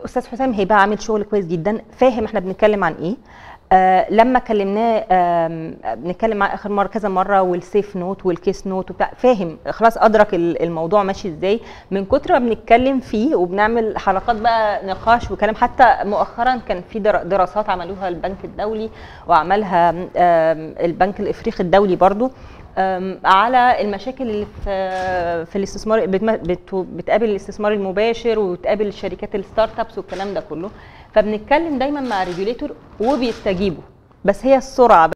استاذ حسام هيبقى عامل شغل كويس جدا، فاهم احنا بنتكلم عن ايه. لما كلمناه بنتكلم معاه اخر مره كذا مره، والسيف نوت والكيس نوت وبتاع، فاهم خلاص، ادرك الموضوع ماشي ازاي. من كتر ما بنتكلم فيه وبنعمل حلقات بقى نقاش وكلام، حتى مؤخرا كان في دراسات عملوها البنك الدولي وعملها البنك الافريقي الدولي برضو على المشاكل اللي في الاستثمار، بتقابل الاستثمار المباشر وتقابل شركات الستارت ابس والكلام ده كله. فبنتكلم دايما مع ريجوليتور وبيستجيبوا، بس هي السرعه.